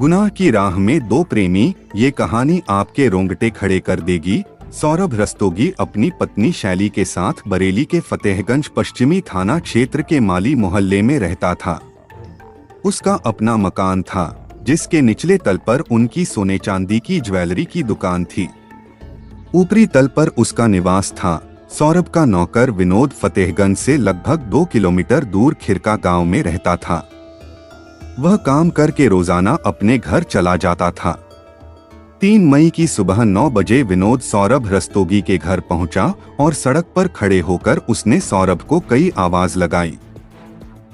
गुनाह की राह में दो प्रेमी, ये कहानी आपके रोंगटे खड़े कर देगी। सौरभ रस्तोगी अपनी पत्नी शैली के साथ बरेली के फतेहगंज पश्चिमी थाना क्षेत्र के माली मोहल्ले में रहता था। उसका अपना मकान था, जिसके निचले तल पर उनकी सोने चांदी की ज्वेलरी की दुकान थी। ऊपरी तल पर उसका निवास था। सौरभ का नौकर विनोद फतेहगंज से लगभग 2 किलोमीटर दूर खिरका गांव में रहता था। वह काम करके रोजाना अपने घर चला जाता था। 3 मई की सुबह 9 बजे विनोद सौरभ रस्तोगी के घर पहुंचा और सड़क पर खड़े होकर उसने सौरभ को कई आवाज लगाई,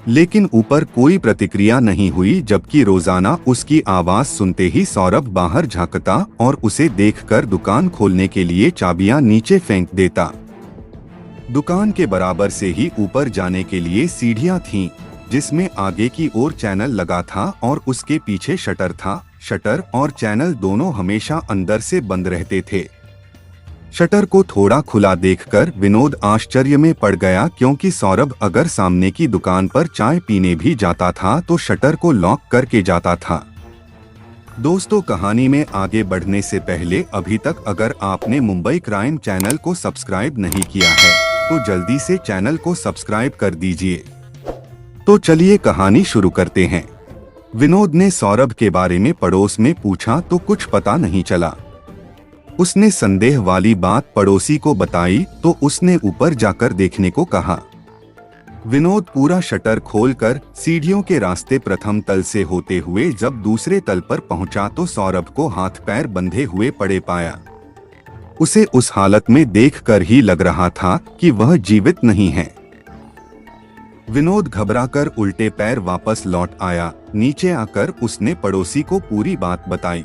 लेकिन ऊपर कोई प्रतिक्रिया नहीं हुई। जबकि रोजाना उसकी आवाज सुनते ही सौरभ बाहर झांकता और उसे देखकर दुकान खोलने के लिए चाबियां नीचे फेंक देता। दुकान के बराबर से ही ऊपर जाने के लिए सीढ़ियां थीं, जिसमें आगे की ओर चैनल लगा था और उसके पीछे शटर था। शटर और चैनल दोनों हमेशा अंदर से बंद रहते थे। शटर को थोड़ा खुला देखकर विनोद आश्चर्य में पड़ गया, क्योंकि सौरभ अगर सामने की दुकान पर चाय पीने भी जाता था तो शटर को लॉक करके जाता था। दोस्तों, कहानी में आगे बढ़ने से पहले अभी तक अगर आपने मुंबई क्राइम चैनल को सब्सक्राइब नहीं किया है तो जल्दी से चैनल को सब्सक्राइब कर दीजिए। तो चलिए कहानी शुरू करते हैं। विनोद ने सौरभ के बारे में पड़ोस में पूछा तो कुछ पता नहीं चला। उसने संदेह वाली बात पड़ोसी को बताई तो उसने ऊपर जाकर देखने को कहा। विनोद पूरा शटर खोलकर सीढ़ियों के रास्ते प्रथम तल से होते हुए जब दूसरे तल पर पहुंचा तो सौरभ को हाथ पैर बंधे हुए पड़े पाया। उसे उस हालत में देखकर ही लग रहा था कि वह जीवित नहीं है। विनोद घबराकर उल्टे पैर वापस लौट आया। नीचे आकर उसने पड़ोसी को पूरी बात बताई।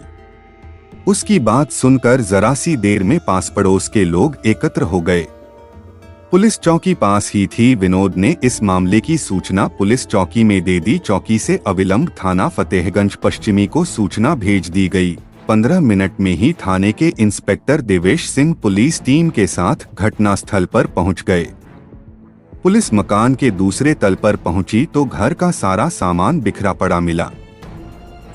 उसकी बात सुनकर जरा सी देर में पास पड़ोस के लोग एकत्र हो गए। पुलिस चौकी पास ही थी। विनोद ने इस मामले की सूचना पुलिस चौकी में दे दी। चौकी से अविलंब थाना फतेहगंज पश्चिमी को सूचना भेज दी गई। 15 मिनट में ही थाने के inspector Devesh Singh police team के साथ घटनास्थल पर पहुंच गए। पुलिस मकान के दूसरे तल पर पहुंची तो घर का सारा सामान बिखरा पड़ा मिला।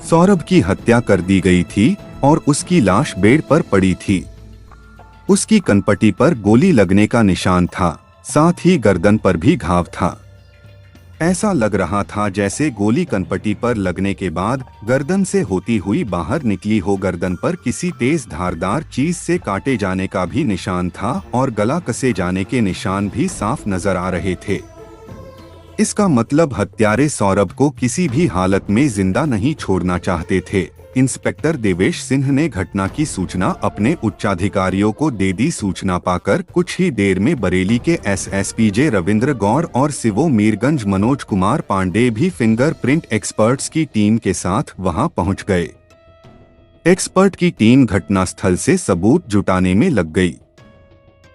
सौरभ की हत्या कर दी गई थी और उसकी लाश बेड पर पड़ी थी। उसकी कनपटी पर गोली लगने का निशान था, साथ ही गर्दन पर भी घाव था। ऐसा लग रहा था जैसे गोली कनपटी पर लगने के बाद गर्दन से होती हुई बाहर निकली हो। गर्दन पर किसी तेज धारदार चीज से काटे जाने का भी निशान था और गला कसे जाने के निशान भी साफ नजर आ रहे थे। इसका मतलब हत्यारे सौरभ को किसी भी हालत में जिंदा नहीं छोड़ना चाहते थे। इंस्पेक्टर देवेश सिंह ने घटना की सूचना अपने उच्चाधिकारियों को दे दी। सूचना पाकर कुछ ही देर में बरेली के एसएसपी जे रविंद्र गौड़ और सिवो मीरगंज मनोज कुमार पांडे भी फिंगरप्रिंट एक्सपर्ट्स की टीम के साथ वहां पहुंच गए। एक्सपर्ट की टीम घटनास्थल से सबूत जुटाने में लग गई।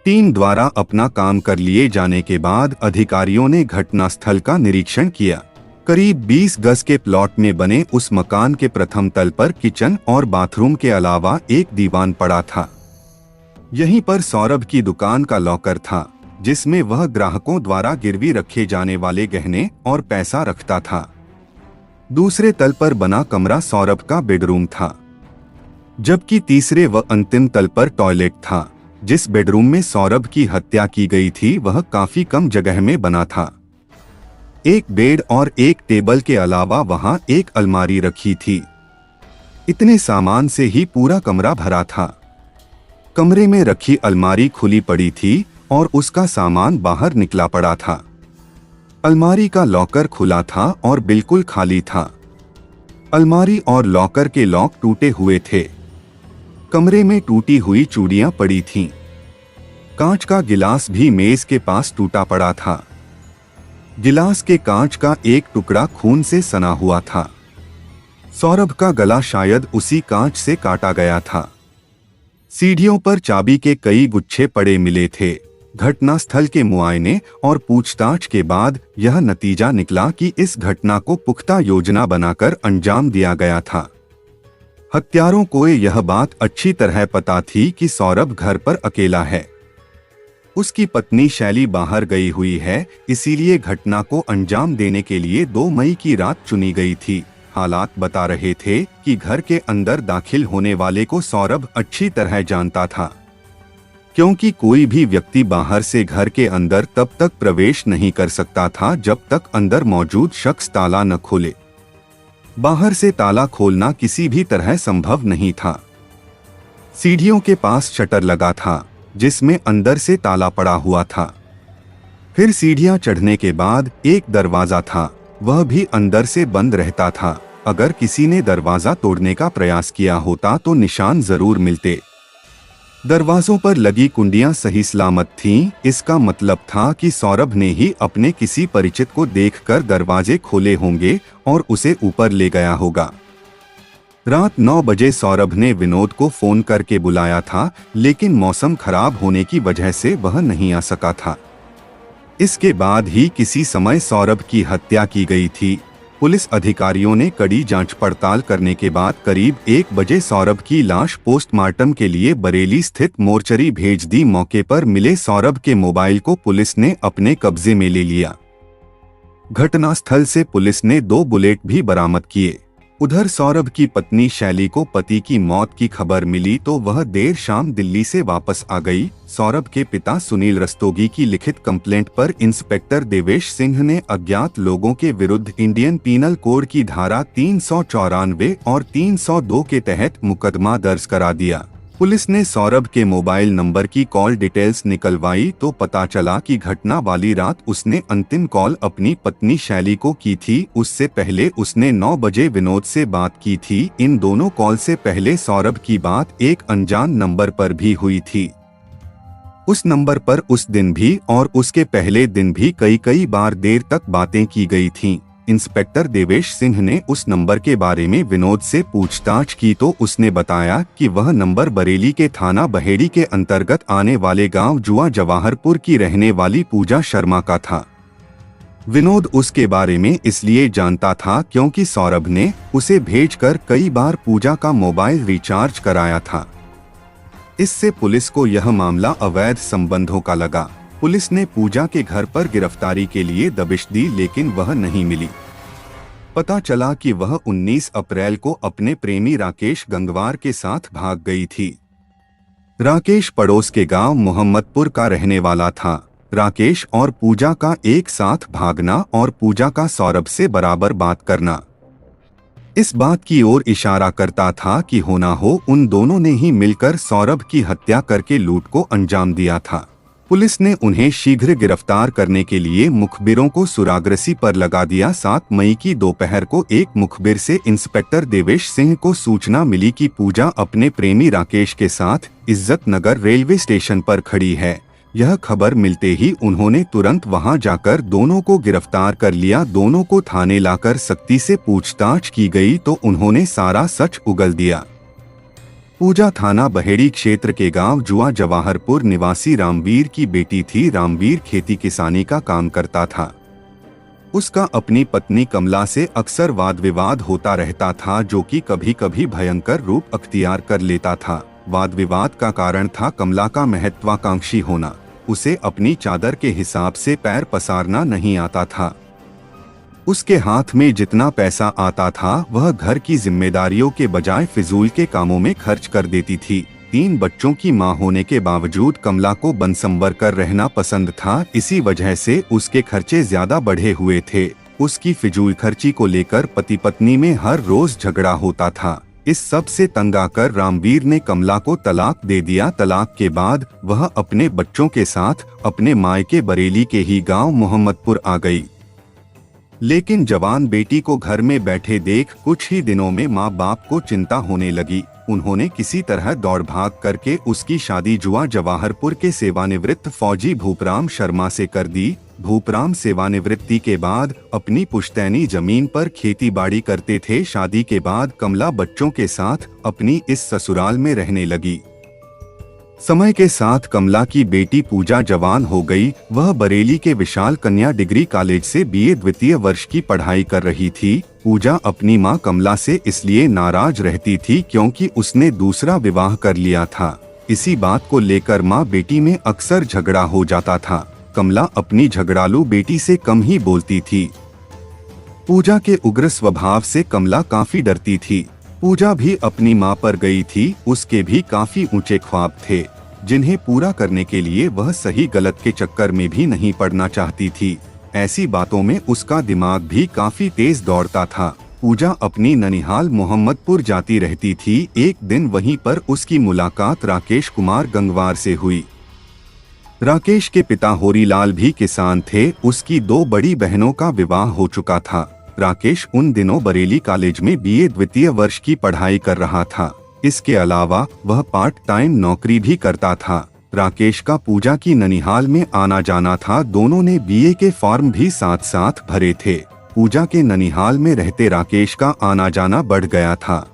टीम द्वारा अपना काम कर लिए जाने के बाद अधिकारियों ने घटनास्थल का निरीक्षण किया। करीब 20 गज के प्लॉट में बने उस मकान के प्रथम तल पर किचन और बाथरूम के अलावा एक दीवान पड़ा था। यहीं पर सौरभ की दुकान का लॉकर था, जिसमें वह ग्राहकों द्वारा गिरवी रखे जाने वाले गहने और पैसा रखता था। दूसरे तल पर बना कमरा सौरभ का बेडरूम था, जबकि तीसरे व अंतिम तल पर टॉयलेट था। जिस बेडरूम में सौरभ की हत्या की गई थी वह काफी कम जगह में बना था। एक बेड और एक टेबल के अलावा वहां एक अलमारी रखी थी। इतने सामान से ही पूरा कमरा भरा था। कमरे में रखी अलमारी खुली पड़ी थी और उसका सामान बाहर निकला पड़ा था। अलमारी का लॉकर खुला था और बिल्कुल खाली था। अलमारी और लॉकर के लॉक टूटे हुए थे। कमरे में टूटी हुई चूड़ियां पड़ी थीं। कांच का गिलास भी मेज के पास टूटा पड़ा था। गिलास के कांच का एक टुकड़ा खून से सना हुआ था। सौरभ का गला शायद उसी कांच से काटा गया था। सीढ़ियों पर चाबी के कई गुच्छे पड़े मिले थे। घटनास्थल के मुआयने और पूछताछ के बाद यह नतीजा निकला कि इस घटना को पुख्ता योजना बनाकर अंजाम दिया गया था। हत्यारों को यह बात अच्छी तरह पता थी कि सौरभ घर पर अकेला है। उसकी पत्नी शैली बाहर गई हुई है, इसीलिए घटना को अंजाम देने के लिए 2 मई की रात चुनी गई थी। हालात बता रहे थे कि घर के अंदर दाखिल होने वाले को सौरभ अच्छी तरह जानता था, क्योंकि कोई भी व्यक्ति बाहर से घर के अंदर तब तक प्रवेश नहीं कर सकता था जब तक अंदर मौजूद शख्स ताला न खोले। बाहर से ताला खोलना किसी भी तरह संभव नहीं था। सीढ़ियों के पास शटर लगा था जिसमें अंदर से ताला पड़ा हुआ था। फिर सीढ़ियां चढ़ने के बाद एक दरवाजा था, वह भी अंदर से बंद रहता था। अगर किसी ने दरवाजा तोड़ने का प्रयास किया होता तो निशान जरूर मिलते। दरवाजों पर लगी कुंडियां सही सलामत थीं, इसका मतलब था कि सौरभ ने ही अपने किसी परिचित को देखकर दरवाजे खोले होंगे और उसे ऊपर ले गया होगा। रात 9 बजे सौरभ ने विनोद को फोन करके बुलाया था, लेकिन मौसम खराब होने की वजह से वह नहीं आ सका था। इसके बाद ही किसी समय सौरभ की हत्या की गई थी। पुलिस अधिकारियों ने कड़ी जांच पड़ताल करने के बाद करीब 1 बजे सौरभ की लाश पोस्टमार्टम के लिए बरेली स्थित मोर्चरी भेज दी। मौके पर मिले सौरभ के मोबाइल को पुलिस ने अपने कब्जे में ले लिया। घटनास्थल से पुलिस ने 2 बुलेट भी बरामद किए। उधर सौरभ की पत्नी शैली को पति की मौत की खबर मिली तो वह देर शाम दिल्ली से वापस आ गई। सौरभ के पिता सुनील रस्तोगी की लिखित कंप्लेंट पर इंस्पेक्टर देवेश सिंह ने अज्ञात लोगों के विरुद्ध इंडियन पीनल कोड की धारा 394 और 302 के तहत मुकदमा दर्ज करा दिया। पुलिस ने सौरभ के मोबाइल नंबर की कॉल डिटेल्स निकलवाई तो पता चला कि घटना वाली रात उसने अंतिम कॉल अपनी पत्नी शैली को की थी। उससे पहले उसने 9 बजे विनोद से बात की थी। इन दोनों कॉल से पहले सौरभ की बात एक अनजान नंबर पर भी हुई थी। उस नंबर पर उस दिन भी और उसके पहले दिन भी कई बार देर तक बातें की गई थीं। इंस्पेक्टर देवेश सिंह ने उस नंबर के बारे में विनोद से पूछताछ की तो उसने बताया कि वह नंबर बरेली के थाना बहेड़ी के अंतर्गत आने वाले गांव जुआ जवाहरपुर की रहने वाली पूजा शर्मा का था। विनोद उसके बारे में इसलिए जानता था क्योंकि सौरभ ने उसे भेजकर कई बार पूजा का मोबाइल रिचार्ज कराया था। इससे पुलिस को यह मामला अवैध संबंधों का लगा। पुलिस ने पूजा के घर पर गिरफ्तारी के लिए दबिश दी, लेकिन वह नहीं मिली। पता चला कि वह 19 अप्रैल को अपने प्रेमी राकेश गंगवार के साथ भाग गई थी। राकेश पड़ोस के गांव मोहम्मदपुर का रहने वाला था। राकेश और पूजा का एक साथ भागना और पूजा का सौरभ से बराबर बात करना इस बात की ओर इशारा करता था कि होना हो उन दोनों ने ही मिलकर सौरभ की हत्या करके लूट को अंजाम दिया था। पुलिस ने उन्हें शीघ्र गिरफ्तार करने के लिए मुखबिरों को सुरागरसी पर लगा दिया। 7 मई की दोपहर को एक मुखबिर से इंस्पेक्टर देवेश सिंह को सूचना मिली कि पूजा अपने प्रेमी राकेश के साथ इज्जत नगर रेलवे स्टेशन पर खड़ी है। यह खबर मिलते ही उन्होंने तुरंत वहां जाकर दोनों को गिरफ्तार कर लिया। दोनों को थाने लाकर सख्ती से पूछताछ की गई तो उन्होंने सारा सच उगल दिया। पूजा थाना बहेड़ी क्षेत्र के गांव जुआ जवाहरपुर निवासी रामवीर की बेटी थी। रामवीर खेती किसानी का काम करता था। उसका अपनी पत्नी कमला से अक्सर वाद विवाद होता रहता था, जो कि कभी कभी भयंकर रूप अख्तियार कर लेता था। वाद विवाद का कारण था कमला का महत्वाकांक्षी होना। उसे अपनी चादर के हिसाब से पैर पसारना नहीं आता था। उसके हाथ में जितना पैसा आता था वह घर की जिम्मेदारियों के बजाय फिजूल के कामों में खर्च कर देती थी। 3 बच्चों की मां होने के बावजूद कमला को बनसंवर कर रहना पसंद था। इसी वजह से उसके खर्चे ज्यादा बढ़े हुए थे। उसकी फिजूल खर्ची को लेकर पति पत्नी में हर रोज झगड़ा होता था। इस सब से तंग आकर रामवीर ने कमला को तलाक दे दिया। तलाक के बाद वह अपने बच्चों के साथ अपने मायके बरेली के ही गांव मोहम्मदपुर आ गई। लेकिन जवान बेटी को घर में बैठे देख कुछ ही दिनों में माँ बाप को चिंता होने लगी। उन्होंने किसी तरह दौड़ भाग करके उसकी शादी जुआ जवाहरपुर के सेवानिवृत्त फौजी भूपराम शर्मा से कर दी। भूपराम सेवानिवृत्ति के बाद अपनी पुश्तैनी जमीन पर खेती बाड़ी करते थे। शादी के बाद कमला बच्चों के साथ अपनी इस ससुराल में रहने लगी। समय के साथ कमला की बेटी पूजा जवान हो गई। वह बरेली के विशाल कन्या डिग्री कॉलेज से बीए द्वितीय वर्ष की पढ़ाई कर रही थी। पूजा अपनी मां कमला से इसलिए नाराज रहती थी क्योंकि उसने दूसरा विवाह कर लिया था। इसी बात को लेकर मां बेटी में अक्सर झगड़ा हो जाता था। कमला अपनी झगड़ालू बेटी से कम ही बोलती थी। पूजा के उग्र स्वभाव से कमला काफी डरती थी। पूजा भी अपनी माँ पर गई थी, उसके भी काफी ऊंचे ख्वाब थे जिन्हें पूरा करने के लिए वह सही गलत के चक्कर में भी नहीं पड़ना चाहती थी। ऐसी बातों में उसका दिमाग भी काफी तेज दौड़ता था। पूजा अपनी ननिहाल मोहम्मदपुर जाती रहती थी। एक दिन वहीं पर उसकी मुलाकात राकेश कुमार गंगवार से हुई। राकेश के पिता होरीलाल भी किसान थे। उसकी 2 बड़ी बहनों का विवाह हो चुका था। राकेश उन दिनों बरेली कॉलेज में बीए द्वितीय वर्ष की पढ़ाई कर रहा था। इसके अलावा वह पार्ट टाइम नौकरी भी करता था। राकेश का पूजा की ननिहाल में आना जाना था। दोनों ने बीए के फॉर्म भी साथ साथ भरे थे। पूजा के ननिहाल में रहते राकेश का आना जाना बढ़ गया था।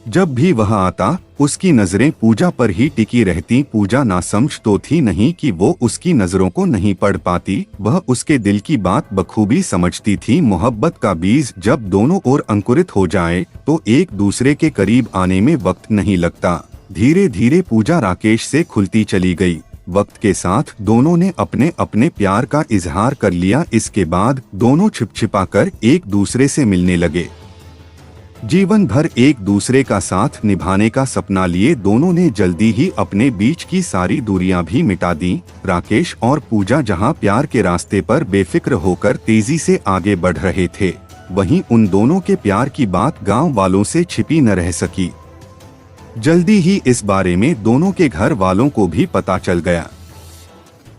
जब भी वह आता उसकी नजरें पूजा पर ही टिकी रहती। पूजा नासमझ तो थी नहीं कि वो उसकी नजरों को नहीं पढ़ पाती, वह उसके दिल की बात बखूबी समझती थी। मोहब्बत का बीज जब दोनों ओर अंकुरित हो जाए तो एक दूसरे के करीब आने में वक्त नहीं लगता। धीरे धीरे पूजा राकेश से खुलती चली गई। वक्त के साथ दोनों ने अपने अपने प्यार का इजहार कर लिया। इसके बाद दोनों छिपछिपाकर एक दूसरे से मिलने लगे। जीवन भर एक दूसरे का साथ निभाने का सपना लिए दोनों ने जल्दी ही अपने बीच की सारी दूरियां भी मिटा दी। राकेश और पूजा जहां प्यार के रास्ते पर बेफिक्र होकर तेजी से आगे बढ़ रहे थे, वहीं उन दोनों के प्यार की बात गांव वालों से छिपी न रह सकी। जल्दी ही इस बारे में दोनों के घर वालों को भी पता चल गया।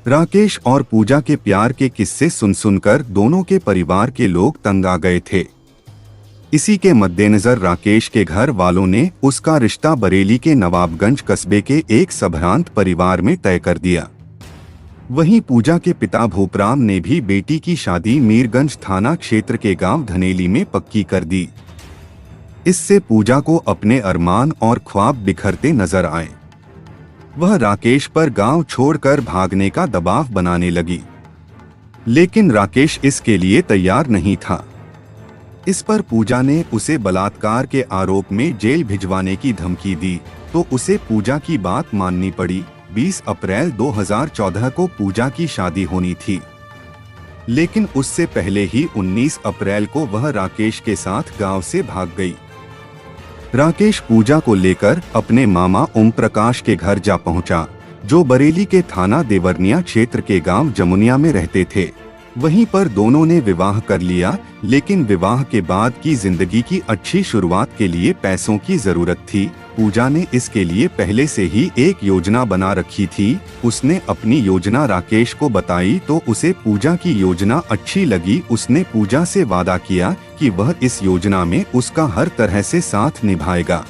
राकेश और पूजा के प्यार के किस्से सुन सुनकर दोनों के परिवार के लोग तंग आ गए थे। इसी के मद्देनजर राकेश के घर वालों ने उसका रिश्ता बरेली के नवाबगंज कस्बे के एक संभ्रांत परिवार में तय कर दिया। वहीं पूजा के पिता भूपराम ने भी बेटी की शादी मीरगंज थाना क्षेत्र के गांव धनेली में पक्की कर दी। इससे पूजा को अपने अरमान और ख्वाब बिखरते नजर आए। वह राकेश पर गांव छोड़कर भागने का दबाव बनाने लगी, लेकिन राकेश इसके लिए तैयार नहीं था। इस पर पूजा ने उसे बलात्कार के आरोप में जेल भिजवाने की धमकी दी, तो उसे पूजा की बात माननी पड़ी। 20 अप्रैल 2014 को पूजा की शादी होनी थी, लेकिन उससे पहले ही 19 अप्रैल को वह राकेश के साथ गांव से भाग गई। राकेश पूजा को लेकर अपने मामा ओम प्रकाश के घर जा पहुंचा, जो बरेली के थाना देवरनिया क्षेत्र के गांव जमुनिया में रहते थे। वहीं पर दोनों ने विवाह कर लिया, लेकिन विवाह के बाद की जिंदगी की अच्छी शुरुआत के लिए पैसों की जरूरत थी। पूजा ने इसके लिए पहले से ही एक योजना बना रखी थी। उसने अपनी योजना राकेश को बताई तो उसे पूजा की योजना अच्छी लगी। उसने पूजा से वादा किया कि वह इस योजना में उसका हर तरह से साथ निभाएगा।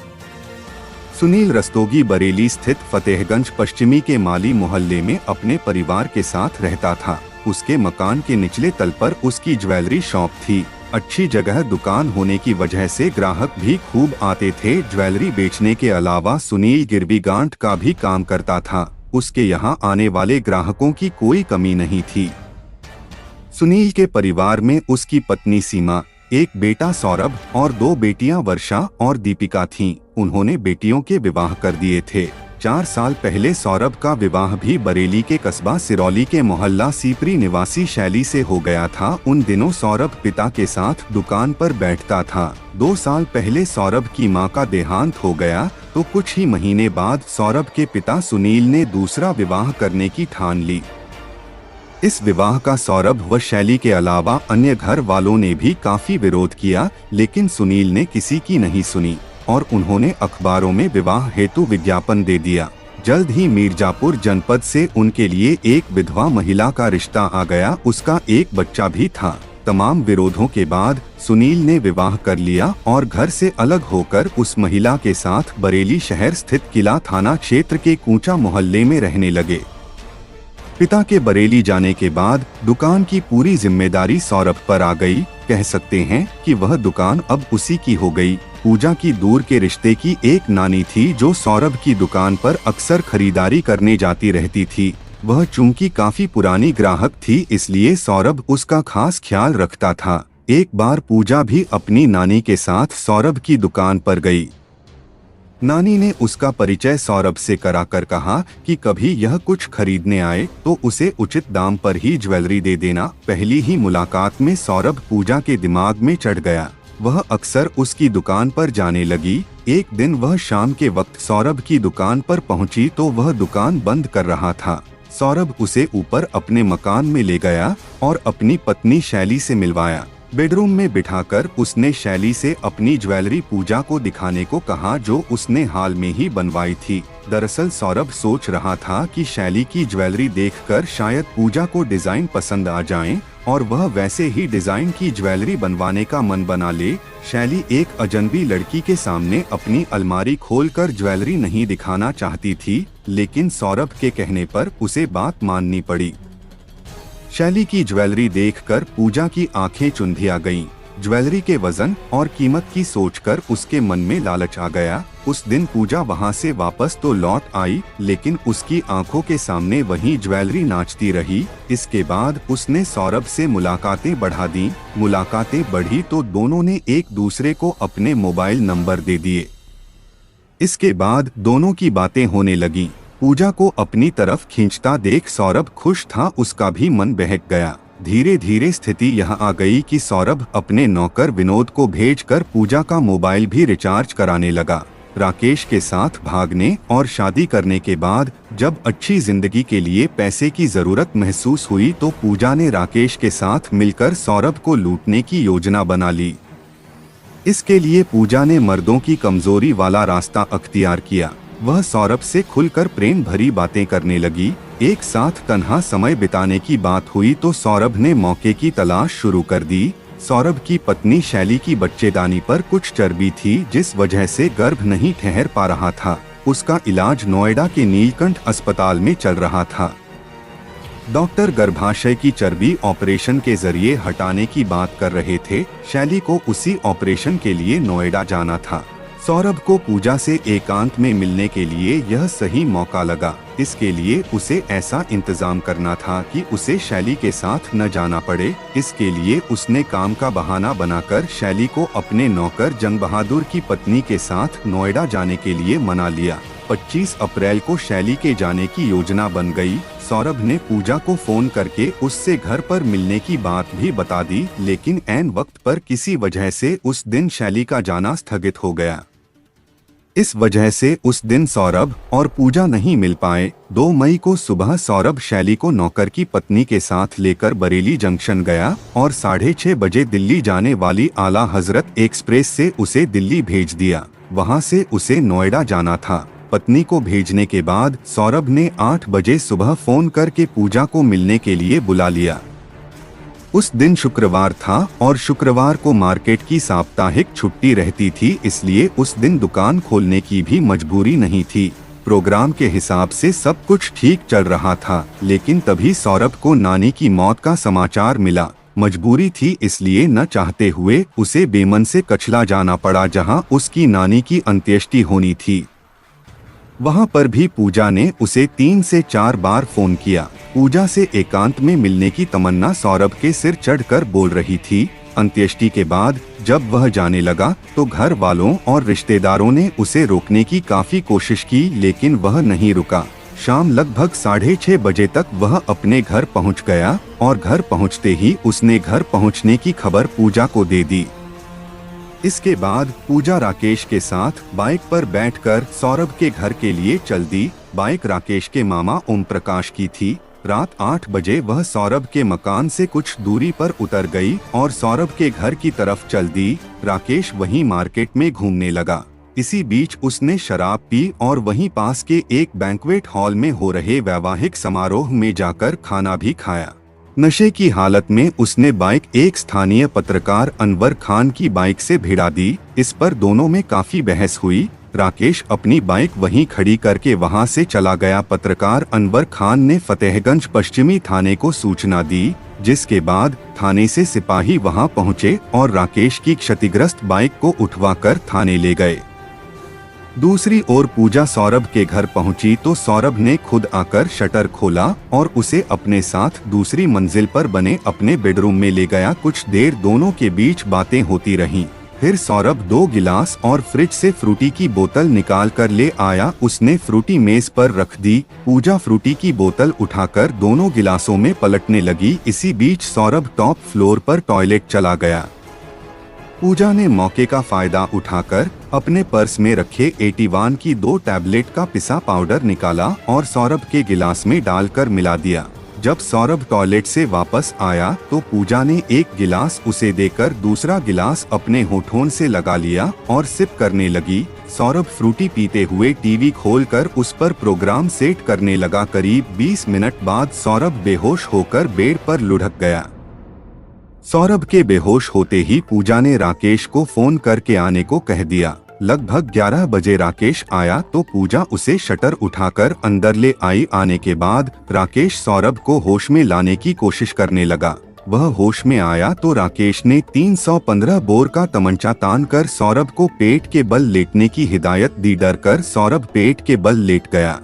सुनील रस्तोगी बरेली स्थित फतेहगंज पश्चिमी के माली मोहल्ले में अपने परिवार के साथ रहता था। उसके मकान के निचले तल पर उसकी ज्वेलरी शॉप थी। अच्छी जगह दुकान होने की वजह से ग्राहक भी खूब आते थे। ज्वेलरी बेचने के अलावा सुनील गिरवी गांठ का भी काम करता था। उसके यहाँ आने वाले ग्राहकों की कोई कमी नहीं थी। सुनील के परिवार में उसकी पत्नी सीमा, एक बेटा सौरभ और 2 बेटियां वर्षा और दीपिका थीं। उन्होंने बेटियों के विवाह कर दिए थे। 4 साल पहले सौरभ का विवाह भी बरेली के कस्बा सिरौली के मोहल्ला सीपरी निवासी शैली से हो गया था। उन दिनों सौरभ पिता के साथ दुकान पर बैठता था। 2 साल पहले सौरभ की मां का देहांत हो गया, तो कुछ ही महीने बाद सौरभ के पिता सुनील ने दूसरा विवाह करने की ठान ली। इस विवाह का सौरभ व शैली के अलावा अन्य घर वालों ने भी काफी विरोध किया, लेकिन सुनील ने किसी की नहीं सुनी और उन्होंने अखबारों में विवाह हेतु विज्ञापन दे दिया। जल्द ही मिर्जापुर जनपद से उनके लिए एक विधवा महिला का रिश्ता आ गया। उसका एक बच्चा भी था। तमाम विरोधों के बाद सुनील ने विवाह कर लिया और घर से अलग होकर उस महिला के साथ बरेली शहर स्थित किला थाना क्षेत्र के कूचा मोहल्ले में रहने लगे। पिता के बरेली जाने के बाद दुकान की पूरी जिम्मेदारी सौरभ पर आ गई। कह सकते हैं कि वह दुकान अब उसी की हो गई। पूजा की दूर के रिश्ते की एक नानी थी जो सौरभ की दुकान पर अक्सर खरीदारी करने जाती रहती थी। वह चूंकि काफी पुरानी ग्राहक थी, इसलिए सौरभ उसका खास ख्याल रखता था। एक बार पूजा भी अपनी नानी के साथ सौरभ की दुकान पर गई। नानी ने उसका परिचय सौरभ से कराकर कहा कि कभी यह कुछ खरीदने आए तो उसे उचित दाम पर ही ज्वेलरी दे देना। पहली ही मुलाकात में सौरभ पूजा के दिमाग में चढ़ गया। वह अक्सर उसकी दुकान पर जाने लगी। एक दिन वह शाम के वक्त सौरभ की दुकान पर पहुंची तो वह दुकान बंद कर रहा था। सौरभ उसे ऊपर अपने मकान में ले गया और अपनी पत्नी शैली से मिलवाया। बेडरूम में बिठाकर उसने शैली से अपनी ज्वेलरी पूजा को दिखाने को कहा जो उसने हाल में ही बनवाई थी। दरअसल सौरभ सोच रहा था कि शैली की ज्वेलरी देखकर शायद पूजा को डिजाइन पसंद आ जाए और वह वैसे ही डिजाइन की ज्वेलरी बनवाने का मन बना ले। शैली एक अजनबी लड़की के सामने अपनी अलमारी खोलकर ज्वेलरी नहीं दिखाना चाहती थी, लेकिन सौरभ के कहने पर उसे बात माननी पड़ी। शैली की ज्वेलरी देखकर पूजा की आंखें चुंधिया गईं। ज्वेलरी के वजन और कीमत की सोचकर उसके मन में लालच आ गया। उस दिन पूजा वहां से वापस तो लौट आई, लेकिन उसकी आंखों के सामने वही ज्वेलरी नाचती रही। इसके बाद उसने सौरभ से मुलाकातें बढ़ा दी। मुलाकातें बढ़ी तो दोनों ने एक दूसरे को अपने मोबाइल नंबर दे दिए। इसके बाद दोनों की बातें होने लगीं। पूजा को अपनी तरफ खींचता देख सौरभ खुश था, उसका भी मन बहक गया। धीरे धीरे स्थिति यह आ गई कि सौरभ अपने नौकर विनोद को भेजकर पूजा का मोबाइल भी रिचार्ज कराने लगा। राकेश के साथ भागने और शादी करने के बाद जब अच्छी जिंदगी के लिए पैसे की जरूरत महसूस हुई तो पूजा ने राकेश के साथ मिलकर सौरभ को लूटने की योजना बना ली। इसके लिए पूजा ने मर्दों की कमजोरी वाला रास्ता अख्तियार किया। वह सौरभ से खुलकर प्रेम भरी बातें करने लगी। एक साथ तन्हा समय बिताने की बात हुई तो सौरभ ने मौके की तलाश शुरू कर दी। सौरभ की पत्नी शैली की बच्चेदानी पर कुछ चर्बी थी, जिस वजह से गर्भ नहीं ठहर पा रहा था। उसका इलाज नोएडा के नीलकंठ अस्पताल में चल रहा था। डॉक्टर गर्भाशय की चर्बी ऑपरेशन के जरिए हटाने की बात कर रहे थे। शैली को उसी ऑपरेशन के लिए नोएडा जाना था। सौरभ को पूजा से एकांत में मिलने के लिए यह सही मौका लगा। इसके लिए उसे ऐसा इंतजाम करना था कि उसे शैली के साथ न जाना पड़े। इसके लिए उसने काम का बहाना बनाकर शैली को अपने नौकर जंग बहादुर की पत्नी के साथ नोएडा जाने के लिए मना लिया। 25 अप्रैल को शैली के जाने की योजना बन गई। सौरभ ने पूजा को फोन करके उससे घर पर मिलने की बात भी बता दी, लेकिन ऐन वक्त पर किसी वजह से उस दिन शैली का जाना स्थगित हो गया। इस वजह से उस दिन सौरभ और पूजा नहीं मिल पाए। 2 मई को सुबह सौरभ शैली को नौकर की पत्नी के साथ लेकर बरेली जंक्शन गया और 6:30 बजे दिल्ली जाने वाली आला हजरत एक्सप्रेस से उसे दिल्ली भेज दिया। वहां से उसे नोएडा जाना था। पत्नी को भेजने के बाद सौरभ ने 8 बजे सुबह फोन करके पूजा को मिलने के लिए बुला लिया। उस दिन शुक्रवार था और शुक्रवार को मार्केट की साप्ताहिक छुट्टी रहती थी, इसलिए उस दिन दुकान खोलने की भी मजबूरी नहीं थी। प्रोग्राम के हिसाब से सब कुछ ठीक चल रहा था, लेकिन तभी सौरभ को नानी की मौत का समाचार मिला। मजबूरी थी, इसलिए न चाहते हुए उसे बेमन से कचला जाना पड़ा, जहां उसकी नानी की अंत्येष्टि होनी थी। वहां पर भी पूजा ने उसे 3 से 4 बार फोन किया। पूजा से एकांत में मिलने की तमन्ना सौरभ के सिर चढ़कर बोल रही थी। अंत्येष्टि के बाद जब वह जाने लगा तो घर वालों और रिश्तेदारों ने उसे रोकने की काफी कोशिश की, लेकिन वह नहीं रुका। शाम लगभग 6:30 बजे तक वह अपने घर पहुंच गया और घर पहुंचते ही उसने घर पहुंचने की खबर पूजा को दे दी। इसके बाद पूजा राकेश के साथ बाइक पर बैठकर सौरभ के घर के लिए चल दी। बाइक राकेश के मामा ओम प्रकाश की थी। रात 8 बजे वह सौरभ के मकान से कुछ दूरी पर उतर गई और सौरभ के घर की तरफ चल दी। राकेश वहीं मार्केट में घूमने लगा। इसी बीच उसने शराब पी और वहीं पास के एक बैंक्वेट हॉल में हो रहे वैवाहिक समारोह में जाकर खाना भी खाया। नशे की हालत में उसने बाइक एक स्थानीय पत्रकार अनवर खान की बाइक से भिड़ा दी। इस पर दोनों में काफी बहस हुई। राकेश अपनी बाइक वहीं खड़ी करके वहां से चला गया। पत्रकार अनवर खान ने फतेहगंज पश्चिमी थाने को सूचना दी, जिसके बाद थाने से सिपाही वहां पहुंचे और राकेश की क्षतिग्रस्त बाइक को उठवाकर थाने ले गए। दूसरी ओर पूजा सौरभ के घर पहुंची तो सौरभ ने खुद आकर शटर खोला और उसे अपने साथ दूसरी मंजिल पर बने अपने बेडरूम में ले गया। कुछ देर दोनों के बीच बातें होती रहीं। फिर सौरभ 2 गिलास और फ्रिज से फ्रूटी की बोतल निकाल कर ले आया। उसने फ्रूटी मेज पर रख दी। पूजा फ्रूटी की बोतल उठाकर दोनों गिलासों में पलटने लगी। इसी बीच सौरभ टॉप फ्लोर पर टॉयलेट चला गया। पूजा ने मौके का फायदा उठाकर अपने पर्स में रखे 81 की 2 टैबलेट का पिसा पाउडर निकाला और सौरभ के गिलास में डालकर मिला दिया। जब सौरभ टॉयलेट से वापस आया तो पूजा ने एक गिलास उसे देकर दूसरा गिलास अपने होठों से लगा लिया और सिप करने लगी। सौरभ फ्रूटी पीते हुए टीवी खोलकर उस पर प्रोग्राम सेट करने लगा। करीब 20 मिनट बाद सौरभ बेहोश होकर बेड पर लुढ़क गया। सौरभ के बेहोश होते ही पूजा ने राकेश को फोन करके आने को कह दिया। लगभग 11 बजे राकेश आया तो पूजा उसे शटर उठाकर अंदर ले आई। आने के बाद राकेश सौरभ को होश में लाने की कोशिश करने लगा। वह होश में आया तो राकेश ने 315 बोर का तमंचा तानकर सौरभ को पेट के बल लेटने की हिदायत दी। डर कर सौरभ पेट के बल लेट गया।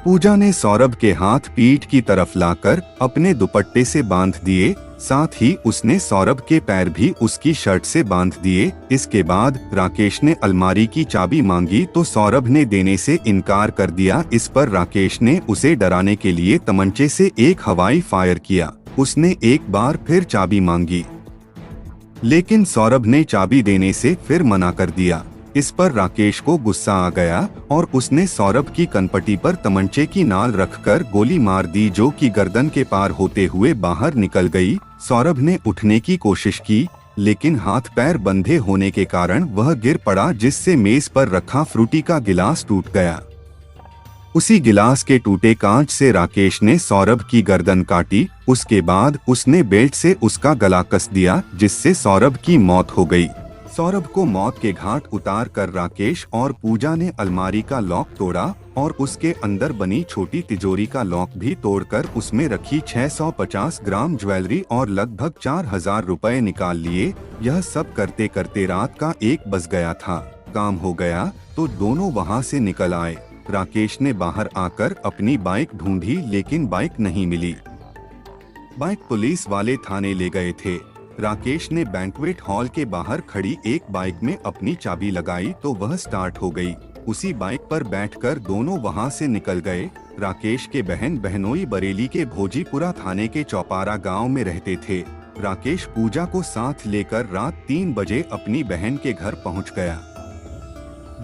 पूजा ने सौरभ के हाथ पीठ की तरफ लाकर अपने दुपट्टे से बांध दिए। साथ ही उसने सौरभ के पैर भी उसकी शर्ट से बांध दिए। इसके बाद राकेश ने अलमारी की चाबी मांगी तो सौरभ ने देने से इनकार कर दिया। इस पर राकेश ने उसे डराने के लिए तमंचे से एक हवाई फायर किया। उसने एक बार फिर चाबी मांगी, लेकिन सौरभ ने चाबी देने से फिर मना कर दिया। इस पर राकेश को गुस्सा आ गया और उसने सौरभ की कनपटी पर तमंचे की नाल रखकर गोली मार दी, जो कि गर्दन के पार होते हुए बाहर निकल गई। सौरभ ने उठने की कोशिश की, लेकिन हाथ पैर बंधे होने के कारण वह गिर पड़ा, जिससे मेज पर रखा फ्रूटी का गिलास टूट गया। उसी गिलास के टूटे कांच से राकेश ने सौरभ की गर्दन काटी। उसके बाद उसने बेल्ट से उसका गला कस दिया, जिससे सौरभ की मौत हो गई। सौरभ को मौत के घाट उतार कर राकेश और पूजा ने अलमारी का लॉक तोड़ा और उसके अंदर बनी छोटी तिजोरी का लॉक भी तोड़कर उसमें रखी 650 ग्राम ज्वेलरी और लगभग 4000 रुपए निकाल लिए। यह सब करते करते रात का 1 बज गया था। काम हो गया तो दोनों वहां से निकल आए। राकेश ने बाहर आकर अपनी बाइक ढूंढी, लेकिन बाइक नहीं मिली। बाइक पुलिस वाले थाने ले गए थे। राकेश ने बैंक्वेट हॉल के बाहर खड़ी एक बाइक में अपनी चाबी लगाई तो वह स्टार्ट हो गई। उसी बाइक पर बैठकर दोनों वहां से निकल गए। राकेश के बहन बहनोई बरेली के भोजीपुरा थाने के चौपारा गांव में रहते थे। राकेश पूजा को साथ लेकर रात 3 बजे अपनी बहन के घर पहुंच गया।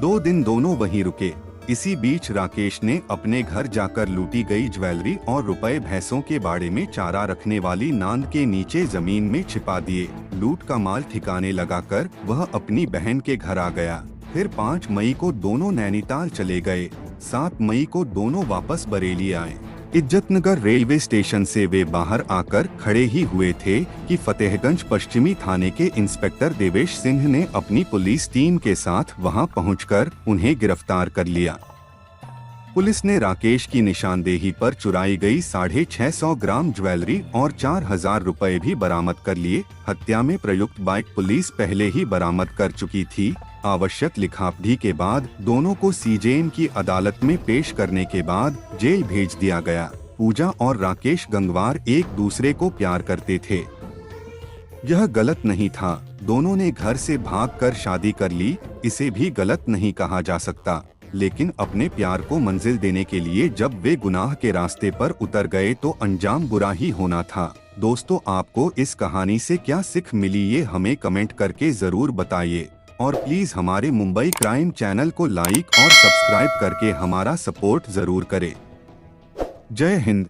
2 दिन दोनों वहीं रुके। इसी बीच राकेश ने अपने घर जाकर लूटी गई ज्वेलरी और रुपए भैंसों के बाड़े में चारा रखने वाली नांद के नीचे जमीन में छिपा दिए। लूट का माल ठिकाने लगाकर वह अपनी बहन के घर आ गया। फिर 5 मई को दोनों नैनीताल चले गए। 7 मई को दोनों वापस बरेली आए। इज्जतनगर रेलवे स्टेशन से वे बाहर आकर खड़े ही हुए थे कि फतेहगंज पश्चिमी थाने के इंस्पेक्टर देवेश सिंह ने अपनी पुलिस टीम के साथ वहां पहुंचकर उन्हें गिरफ्तार कर लिया। पुलिस ने राकेश की निशानदेही पर चुराई गई 650 ग्राम ज्वेलरी और 4000 रुपए भी बरामद कर लिए। हत्या में प्रयुक्त बाइक पुलिस पहले ही बरामद कर चुकी थी। आवश्यक लिखापढ़ी के बाद दोनों को सीजेएम की अदालत में पेश करने के बाद जेल भेज दिया गया। पूजा और राकेश गंगवार एक दूसरे को प्यार करते थे। यह गलत नहीं था। दोनों ने घर से भागकर शादी कर ली। इसे भी गलत नहीं कहा जा सकता, लेकिन अपने प्यार को मंजिल देने के लिए जब वे गुनाह के रास्ते पर उतर गए तो अंजाम बुरा ही होना था। दोस्तों, आपको इस कहानी से क्या सीख मिली, ये हमें कमेंट करके जरूर बताइए और प्लीज हमारे मुंबई क्राइम चैनल को लाइक और सब्सक्राइब करके हमारा सपोर्ट जरूर करें। जय हिंद।